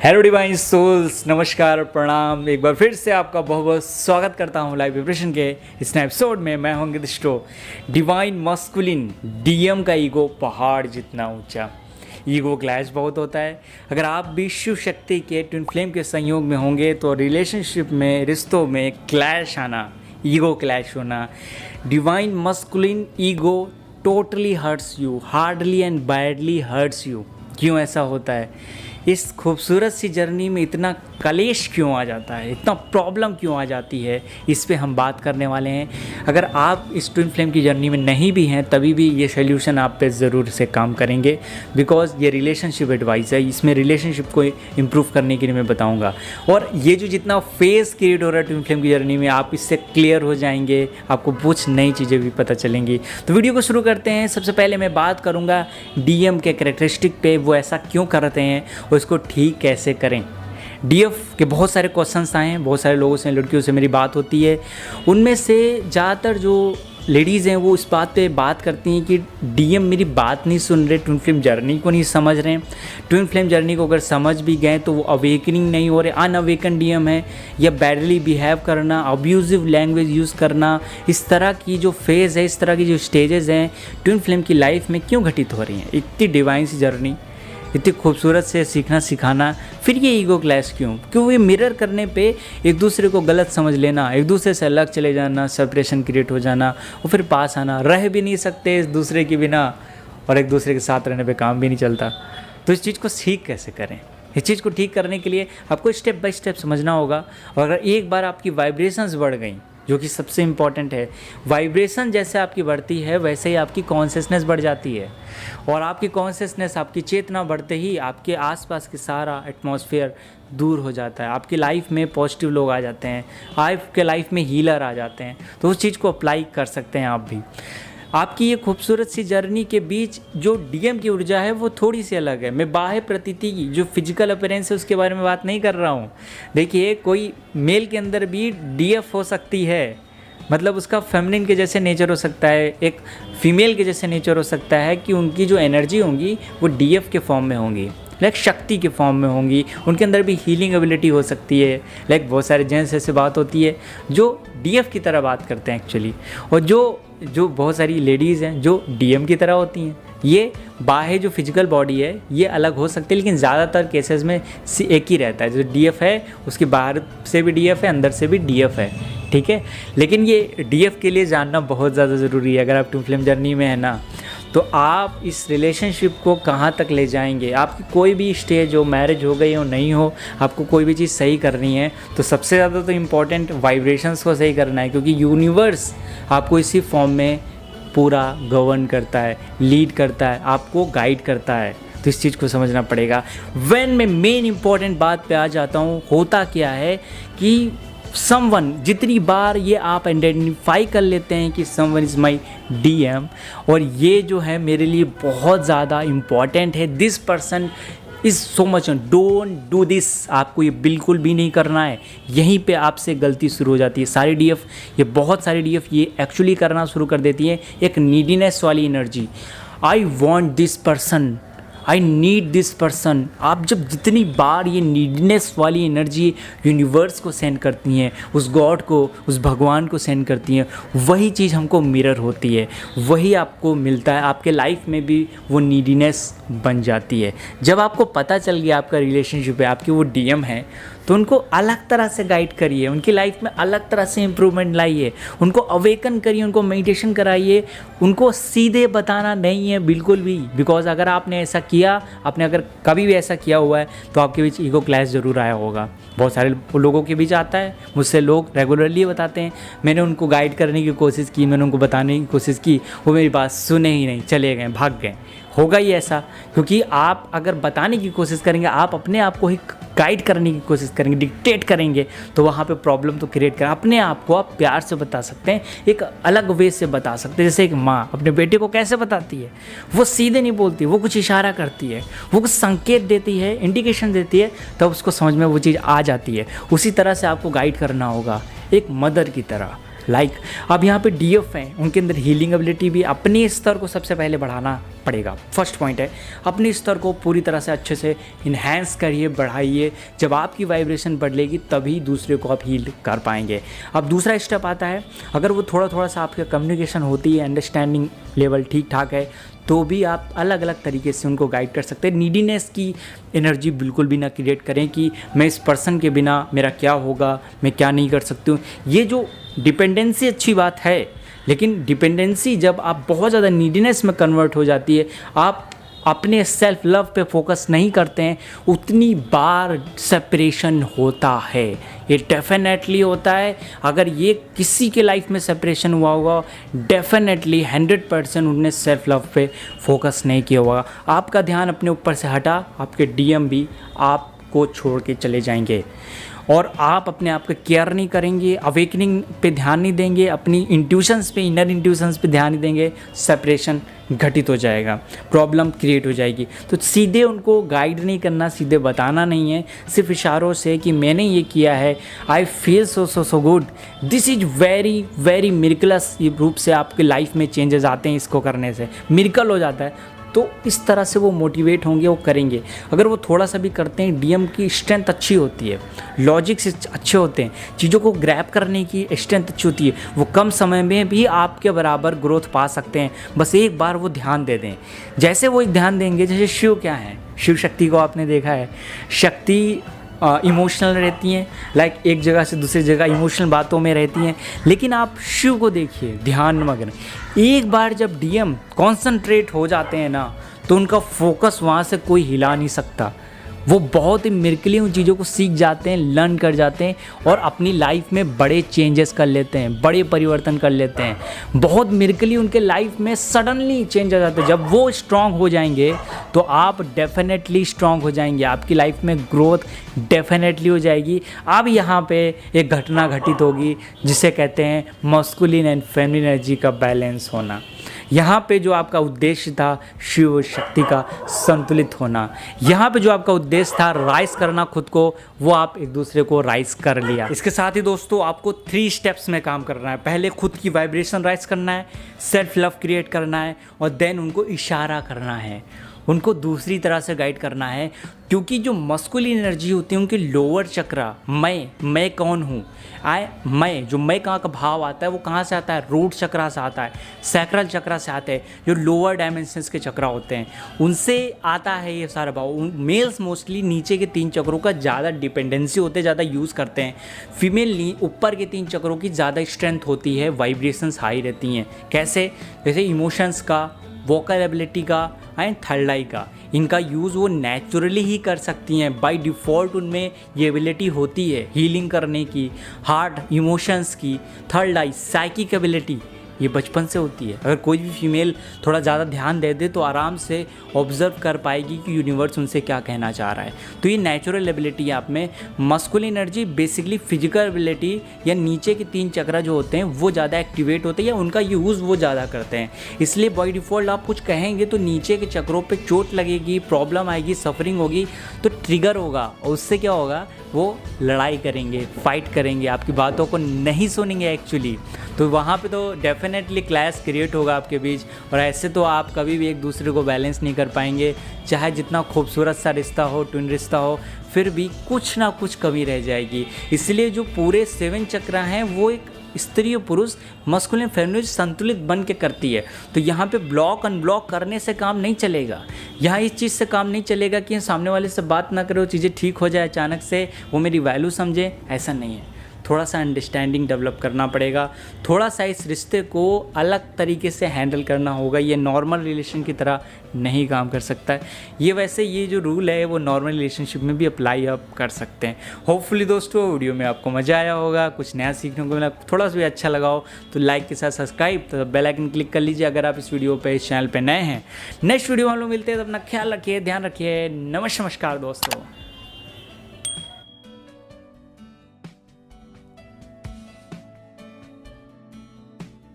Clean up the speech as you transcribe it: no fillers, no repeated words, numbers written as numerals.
Hello divine souls, नमस्कार, प्रणाम। एक बार फिर से आपका बहुत बहुत स्वागत करता हूँ लाइव विब्रेशन के इस नए एपिसोड में। मैं हूँ अंकित स्टो। डिवाइन मस्कुलिन डीएम का ईगो पहाड़ जितना ऊंचा। ईगो क्लैश बहुत होता है। अगर आप भी शिव शक्ति के ट्विन फ्लेम के संयोग में होंगे तो रिलेशनशिप में, रिश्तों में क्लैश आना, ईगो क्लैश होना। Divine masculine ego totally hurts you, hardly and badly hurts you. क्यों ऐसा होता है? इस खूबसूरत सी जर्नी में इतना कलेश क्यों आ जाता है, इतना प्रॉब्लम क्यों आ जाती है, इस पे हम बात करने वाले हैं। अगर आप इस ट्विन फ्लेम की जर्नी में नहीं भी हैं तभी भी ये सोल्यूशन आप पे ज़रूर से काम करेंगे, बिकॉज ये रिलेशनशिप एडवाइस है। इसमें रिलेशनशिप को इम्प्रूव करने के लिए मैं बताऊंगा। और ये जो जितना फेस क्रिएट हो रहा है ट्विन फ्लेम की जर्नी में, आप इससे क्लियर हो जाएंगे, आपको कुछ नई चीज़ें भी पता चलेंगी। तो वीडियो को शुरू करते हैं। सबसे पहले मैं बात करूँगा डीएम के कैरेक्टरिस्टिक पे, वो ऐसा क्यों करते हैं और इसको ठीक कैसे करें। डीएफ के बहुत सारे क्वेश्चंस आए हैं, बहुत सारे लोगों से, लड़कियों से मेरी बात होती है। उनमें से ज़्यादातर जो लेडीज़ हैं वो इस बात पे बात करती हैं कि डीएम मेरी बात नहीं सुन रहे, ट्विन फ्लेम जर्नी को नहीं समझ रहे हैं। ट्विन फ्लेम जर्नी को अगर समझ भी गए तो वो अवेकनिंग नहीं हो रहे, अनअवेकन डीएम है, या बैडली बिहेव करना, अब्यूजिव लैंग्वेज यूज़ करना, इस तरह की जो फेज़ है, इस तरह की जो स्टेजेस हैं ट्विन फ्लेम की लाइफ में क्यों घटित हो रही हैं। इतनी डिवाइन सी जर्नी, इतनी खूबसूरत से सीखना सिखाना, फिर ये ईगो क्लैश क्यों? क्यों ये मिरर करने पे एक दूसरे को गलत समझ लेना, एक दूसरे से अलग चले जाना, सेपरेशन क्रिएट हो जाना और फिर पास आना। रह भी नहीं सकते एक दूसरे के बिना और एक दूसरे के साथ रहने पे काम भी नहीं चलता। तो इस चीज़ को ठीक कैसे करें? इस चीज़ को ठीक करने के लिए आपको स्टेप बाय स्टेप समझना होगा। और अगर एक बार आपकी वाइब्रेशंस बढ़ गई, जो कि सबसे इम्पॉर्टेंट है, वाइब्रेशन जैसे आपकी बढ़ती है वैसे ही आपकी कॉन्शियसनेस बढ़ जाती है। और आपकी कॉन्शियसनेस, आपकी चेतना बढ़ते ही आपके आसपास के सारा एटमॉस्फेयर दूर हो जाता है। आपकी लाइफ में पॉजिटिव लोग आ जाते हैं, आपके लाइफ में हीलर आ जाते हैं। तो उस चीज़ को अप्लाई कर सकते हैं आप भी। आपकी ये खूबसूरत सी जर्नी के बीच जो डीएम की ऊर्जा है वो थोड़ी सी अलग है। मैं बाह्य प्रतीति की जो फिजिकल अपीयरेंस है उसके बारे में बात नहीं कर रहा हूँ। देखिए, कोई मेल के अंदर भी डीएफ हो सकती है, मतलब उसका फेमिनिन के जैसे नेचर हो सकता है, एक फीमेल के जैसे नेचर हो सकता है कि उनकी जो एनर्जी होंगी वो डीएफ के फॉर्म में होंगी, लाइक शक्ति के फॉर्म में होंगी। उनके अंदर भी हीलिंग एबिलिटी हो सकती है। लाइक बहुत सारे जेंट्स ऐसे बात होती है जो डीएफ की तरह बात करते हैं एक्चुअली, और जो बहुत सारी लेडीज़ हैं जो डीएम की तरह होती हैं। ये बाह्य जो फिजिकल बॉडी है ये अलग हो सकती है, लेकिन ज़्यादातर केसेस में एक ही रहता है। जो डीएफ है उसके बाहर से भी डीएफ है, अंदर से भी डीएफ है, ठीक है। लेकिन ये डीएफ के लिए जानना बहुत ज़्यादा ज़रूरी है। अगर आप ट्विन फ्लेम जर्नी में है ना, तो आप इस रिलेशनशिप को कहाँ तक ले जाएंगे। आपकी कोई भी स्टेज हो, मैरिज हो गई हो नहीं हो, आपको कोई भी चीज़ सही करनी है तो सबसे ज़्यादा तो इम्पॉर्टेंट वाइब्रेशंस को सही करना है, क्योंकि यूनिवर्स आपको इसी फॉर्म में पूरा गवर्न करता है, लीड करता है, आपको गाइड करता है। तो इस चीज़ को समझना पड़ेगा। व्हेन मैं मेन इंपॉर्टेंट बात पे आ जाता हूँ, होता क्या है कि समवन, जितनी बार ये आप आइडेंटिफाई कर लेते हैं कि समवन इज़ माई डीएम और ये जो है मेरे लिए बहुत ज़्यादा इम्पॉर्टेंट है, this person is so much, don't do this, आपको ये बिल्कुल भी नहीं करना है। यहीं पे आपसे गलती शुरू हो जाती है। सारी डीएफ, ये बहुत सारी डीएफ ये एक्चुअली करना शुरू कर देती है, एक नीडीनेस वाली energy. I want this person, I need this person. आप जब जितनी बार ये नीडनेस वाली एनर्जी यूनिवर्स को सेंड करती हैं, उस गॉड को, उस भगवान को सेंड करती हैं, वही चीज़ हमको मिरर होती है, वही आपको मिलता है। आपके लाइफ में भी वो नीडीनेस बन जाती है। जब आपको पता चल गया आपका रिलेशनशिप है, आपकी वो डीएम है, तो उनको अलग तरह से गाइड करिए, उनकी लाइफ में अलग तरह से इम्प्रूवमेंट लाइए, उनको अवेकन करिए, उनको मेडिटेशन कराइए। उनको सीधे बताना नहीं है बिल्कुल भी, बिकॉज अगर आपने ऐसा किया, आपने अगर कभी भी ऐसा किया हुआ है तो आपके बीच ईगो क्लैश ज़रूर आया होगा। बहुत सारे लोगों के बीच आता है, मुझसे लोग रेगुलरली बताते हैं, मैंने उनको गाइड करने की कोशिश की, मैंने उनको बताने की कोशिश की, वो मेरी बात सुने ही नहीं, चले गए, भाग गए। होगा ही ऐसा, क्योंकि आप अगर बताने की कोशिश करेंगे, आप अपने आप को ही गाइड करने की कोशिश करेंगे, डिक्टेट करेंगे, तो वहाँ पे प्रॉब्लम तो क्रिएट करें। अपने आप को आप प्यार से बता सकते हैं, एक अलग वे से बता सकते हैं। जैसे एक माँ अपने बेटे को कैसे बताती है, वो सीधे नहीं बोलती, वो कुछ इशारा करती है, वो कुछ संकेत देती है, इंडिकेशन देती है, तब उसको समझ में वो चीज़ आ जाती है। उसी तरह से आपको गाइड करना होगा, एक मदर की तरह। अब यहाँ पे डीएफ हैं, उनके अंदर हीलिंग एबिलिटी भी, अपने स्तर को सबसे पहले बढ़ाना पड़ेगा। फर्स्ट पॉइंट है, अपने स्तर को पूरी तरह से अच्छे से इन्हेंस करिए, बढ़ाइए। जब आपकी वाइब्रेशन बढ़ेगी तभी दूसरे को आप हील कर पाएंगे। अब दूसरा स्टेप आता है, अगर वो थोड़ा सा आपका कम्युनिकेशन होती है, अंडरस्टैंडिंग लेवल ठीक ठाक है, तो भी आप अलग अलग तरीके से उनको गाइड कर सकते हैं। नीडीनेस की एनर्जी बिल्कुल भी ना क्रिएट करें कि मैं इस पर्सन के बिना मेरा क्या होगा, मैं क्या नहीं कर सकती हूँ। ये जो डिपेंडेंसी अच्छी बात है, लेकिन डिपेंडेंसी जब आप बहुत ज़्यादा नीडीनेस में कन्वर्ट हो जाती है, आप अपने सेल्फ लव पे फोकस नहीं करते हैं, उतनी बार सेपरेशन होता है। ये डेफिनेटली होता है। अगर ये किसी के लाइफ में सेपरेशन हुआ होगा, डेफिनेटली 100% उनने सेल्फ लव पे फोकस नहीं किया होगा। आपका ध्यान अपने ऊपर से हटा, आपके डीएम भी आपको छोड़ के चले जाएंगे और आप अपने आप का केयर नहीं करेंगे, अवेकनिंग पे ध्यान नहीं देंगे, अपनी इंट्यूशंस पे, इनर इंट्यूशंस पे ध्यान नहीं देंगे, सेपरेशन घटित हो जाएगा, प्रॉब्लम क्रिएट हो जाएगी। तो सीधे उनको गाइड नहीं करना, सीधे बताना नहीं है, सिर्फ इशारों से कि मैंने ये किया है, I feel so good, this is very very miracles रूप से आपके लाइफ में चेंजेस आते हैं। इसको करने से मिरेकल हो जाता है। तो इस तरह से वो मोटिवेट होंगे, वो करेंगे। अगर वो थोड़ा सा भी करते हैं, डीएम की स्ट्रेंथ अच्छी होती है, लॉजिक से अच्छे होते हैं, चीज़ों को ग्रैब करने की स्ट्रेंथ अच्छी होती है, वो कम समय में भी आपके बराबर ग्रोथ पा सकते हैं। बस एक बार वो ध्यान दे दें। जैसे वो एक ध्यान देंगे, जैसे शिव क्या है, शिव शक्ति को आपने देखा है, शक्ति इमोशनल रहती हैं, लाइक एक जगह से दूसरी जगह इमोशनल बातों में रहती हैं। लेकिन आप शिव को देखिए, ध्यान मग्न। एक बार जब डीएम कॉन्संट्रेट हो जाते हैं ना, तो उनका फोकस वहाँ से कोई हिला नहीं सकता। वो बहुत ही मिरेकली उन चीज़ों को सीख जाते हैं, लर्न कर जाते हैं और अपनी लाइफ में बड़े चेंजेस कर लेते हैं, बड़े परिवर्तन कर लेते हैं। बहुत मिरेकली उनके लाइफ में सडनली चेंज आ जाता है। जब वो स्ट्रांग हो जाएंगे तो आप डेफिनेटली स्ट्रांग हो जाएंगे, आपकी लाइफ में ग्रोथ डेफिनेटली हो जाएगी। अब यहाँ पे एक घटना घटित होगी जिसे कहते हैं मस्कुलिन एंड फेमिनिन एनर्जी का बैलेंस होना। यहाँ पे जो आपका उद्देश्य था शिव शक्ति का संतुलित होना, यहाँ पे जो आपका उद्देश्य था राइज करना खुद को, वो आप एक दूसरे को राइज कर लिया। इसके साथ ही दोस्तों आपको 3 स्टेप्स में काम करना है। पहले खुद की वाइब्रेशन राइज करना है, सेल्फ लव क्रिएट करना है और देन उनको इशारा करना है, उनको दूसरी तरह से गाइड करना है। क्योंकि जो मस्कुलिन एनर्जी होती है उनके लोअर चक्रा, मैं कौन हूँ, मैं जो मैं कहाँ का भाव आता है वो कहाँ से आता है, रूट चक्रा से आता है, सैक्रल चक्रा से आता है, जो लोअर डायमेंशंस के चक्रा होते हैं उनसे आता है ये सारा भाव। मेल्स मोस्टली नीचे के 3 चक्रों का ज़्यादा डिपेंडेंसी होते हैं, ज़्यादा यूज़ करते हैं। फीमेल ऊपर के 3 चक्रों की ज़्यादा स्ट्रेंथ होती है, वाइब्रेशंस हाई रहती हैं। कैसे? जैसे इमोशंस का, वोकल एबिलिटी का एंड थर्ड आई का। इनका यूज़ वो नेचुरली ही कर सकती हैं, बाय डिफ़ॉल्ट उनमें ये एबिलिटी होती है हीलिंग करने की, हार्ट इमोशंस की। थर्ड आई साइकिक एबिलिटी ये बचपन से होती है। अगर कोई भी फीमेल थोड़ा ज़्यादा ध्यान दे दे तो आराम से ऑब्जर्व कर पाएगी कि यूनिवर्स उनसे क्या कहना चाह रहा है। तो ये नेचुरल एबिलिटी है आप में। Masculine energy basically physical ability या नीचे के 3 चक्रा जो होते हैं वो ज़्यादा एक्टिवेट होते हैं या उनका यूज़ वो ज़्यादा करते हैं। इसलिए बाय डिफ़ॉल्ट आप कुछ कहेंगे तो नीचे के चक्रों पर चोट लगेगी, प्रॉब्लम आएगी, सफरिंग होगी, तो ट्रिगर होगा और उससे क्या होगा, वो लड़ाई करेंगे, फाइट करेंगे, आपकी बातों को नहीं सुनेंगे एक्चुअली। तो वहाँ पे तो डेफिनेटली क्लैश क्रिएट होगा आपके बीच और ऐसे तो आप कभी भी एक दूसरे को बैलेंस नहीं कर पाएंगे। चाहे जितना खूबसूरत सा रिश्ता हो, ट्विन रिश्ता हो, फिर भी कुछ ना कुछ कमी रह जाएगी। इसलिए जो पूरे 7 चक्र हैं वो एक स्त्री और पुरुष, मस्कुलिन फेमिनिन संतुलित बन के करती है। तो यहाँ पे ब्लॉक अनब्लॉक करने से काम नहीं चलेगा। यहाँ इस चीज़ से काम नहीं चलेगा कि सामने वाले से बात ना करो, चीज़ें ठीक हो जाए अचानक से, वो मेरी वैल्यू समझे, ऐसा नहीं है। थोड़ा सा अंडरस्टैंडिंग डेवलप करना पड़ेगा, थोड़ा सा इस रिश्ते को अलग तरीके से हैंडल करना होगा। ये नॉर्मल रिलेशन की तरह नहीं काम कर सकता है। ये वैसे ये जो रूल है वो नॉर्मल रिलेशनशिप में भी अप्लाई आप कर सकते हैं। होपफुली दोस्तों वीडियो में आपको मज़ा आया होगा, कुछ नया सीखने को मिला, थोड़ा सा भी अच्छा लगा हो तो लाइक के साथ सब्सक्राइब, तो बेल आइकन क्लिक कर लीजिए अगर आप इस वीडियो पे, इस चैनल पे नए हैं। नेक्स्ट वीडियो हम लोग मिलते हैं, तो अपना ख्याल रखिए, ध्यान रखिए। नमस्कार दोस्तों।